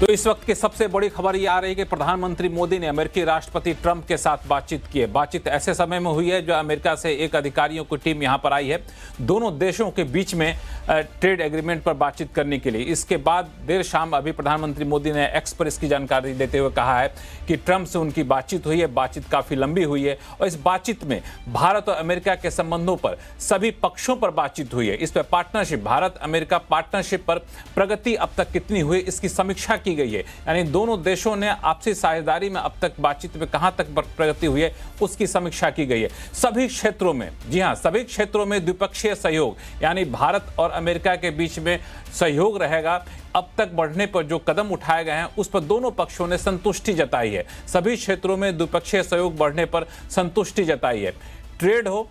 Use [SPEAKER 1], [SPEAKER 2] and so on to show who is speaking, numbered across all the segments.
[SPEAKER 1] तो इस वक्त की सबसे बड़ी खबर ये आ रही है कि प्रधानमंत्री मोदी ने अमेरिकी राष्ट्रपति ट्रंप के साथ बातचीत की है। बातचीत ऐसे समय में हुई है जो अमेरिका से एक अधिकारियों की टीम यहां पर आई है दोनों देशों के बीच में ट्रेड एग्रीमेंट पर बातचीत करने के लिए। इसके बाद देर शाम अभी प्रधानमंत्री मोदी ने एक्स पर इसकी जानकारी देते हुए कहा है कि ट्रंप से उनकी बातचीत हुई है, बातचीत काफी लंबी हुई है और इस बातचीत में भारत और अमेरिका के संबंधों पर सभी पक्षों पर बातचीत हुई है। इस पर पार्टनरशिप, भारत अमेरिका पार्टनरशिप पर प्रगति अब तक कितनी हुई इसकी समीक्षा की गई है। यानी दोनों देशों ने आपसी साझेदारी में अब तक बातचीत में कहां तक प्रगति हुई है उसकी समीक्षा की गई है। सभी क्षेत्रों में, जी हां, सभी क्षेत्रों में द्विपक्षीय सहयोग यानी भारत और अमेरिका के बीच में सहयोग रहेगा। अब तक बढ़ने पर जो कदम उठाए गए हैं उस पर दोनों पक्षों ने संतुष्टि जताई है। सभी क्षेत्रों में द्विपक्षीय सहयोग बढ़ने पर संतुष्टि जताई है। ट्रेड हो,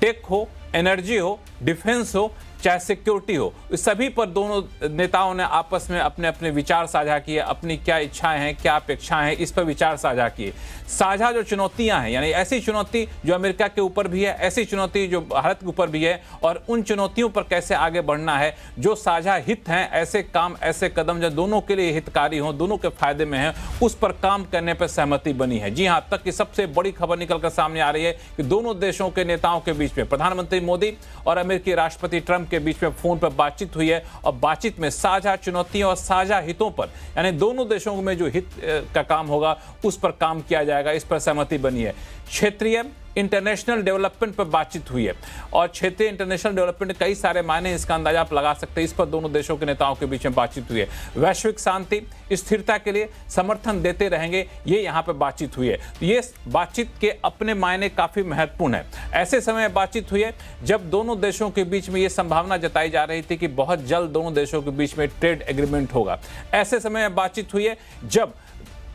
[SPEAKER 1] टेक हो, एनर्जी हो, डिफेंस हो, चाहे सिक्योरिटी हो, इस सभी पर दोनों नेताओं ने आपस में अपने अपने विचार साझा किए, अपनी क्या इच्छाएं हैं, क्या अपेक्षाएं हैं, इस पर विचार साझा किए। साझा जो चुनौतियां हैं, यानी ऐसी चुनौती जो अमेरिका के ऊपर भी है, ऐसी चुनौती जो भारत के ऊपर भी है और उन चुनौतियों पर कैसे आगे बढ़ना है, जो साझा हित हैं, ऐसे काम, ऐसे कदम जो दोनों के लिए हितकारी हों, दोनों के फायदे में हैं, उस पर काम करने पर सहमति बनी है। जी हां, अब तक की सबसे बड़ी खबर निकलकर सामने आ रही है कि दोनों देशों के नेताओं के बीच में प्रधानमंत्री मोदी और अमेरिकी राष्ट्रपति ट्रंप के बीच में फोन पर बातचीत हुई है और बातचीत में साझा चुनौतियों और साझा हितों पर, यानी दोनों देशों में जो हित का काम होगा उस पर काम किया जाएगा, इस पर सहमति बनी है। क्षेत्रीय इंटरनेशनल डेवलपमेंट पर बातचीत हुई है और क्षेत्रीय इंटरनेशनल डेवलपमेंट कई सारे मायने, इसका अंदाजा आप लगा सकते हैं। इस पर दोनों देशों के नेताओं के बीच में बातचीत हुई है। वैश्विक शांति, स्थिरता के लिए समर्थन देते रहेंगे, ये यहाँ पे बातचीत हुई है। ये बातचीत के अपने मायने काफी महत्वपूर्ण है। ऐसे समय बातचीत हुई है जब दोनों देशों के बीच में ये संभावना जताई जा रही थी कि बहुत जल्द दोनों देशों के बीच में ट्रेड एग्रीमेंट होगा। ऐसे समय बातचीत हुई है जब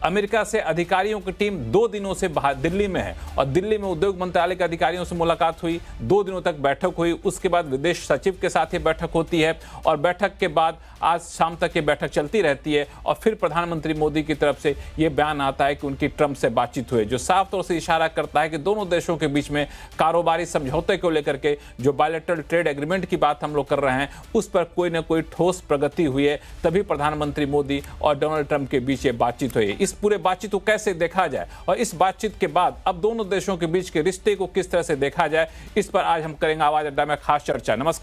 [SPEAKER 1] अमेरिका से अधिकारियों की टीम 2 दिनों से दिल्ली में है और दिल्ली में उद्योग मंत्रालय के अधिकारियों से मुलाकात हुई, 2 दिनों तक बैठक हुई। उसके बाद विदेश सचिव के साथ ये बैठक होती है और बैठक के बाद आज शाम तक ये बैठक चलती रहती है और फिर प्रधानमंत्री मोदी की तरफ से ये बयान आता है कि उनकी ट्रंप से बातचीत हुई, जो साफ तौर से इशारा करता है कि दोनों देशों के बीच में कारोबारी समझौते को लेकर के जो बायलैटरल ट्रेड एग्रीमेंट की बात हम लोग कर रहे हैं उस पर कोई ना कोई ठोस प्रगति हुई है। तभी प्रधानमंत्री मोदी और डोनाल्ड ट्रंप के बीच ये बातचीत हुई। इस पूरे बातचीत को कैसे देखा जाए और इस बातचीत के बाद अब दोनों देशों के बीच के रिश्ते को किस तरह से देखा जाए, इस पर आज हम करेंगे आवाज अड्डा में खास चर्चा। नमस्कार।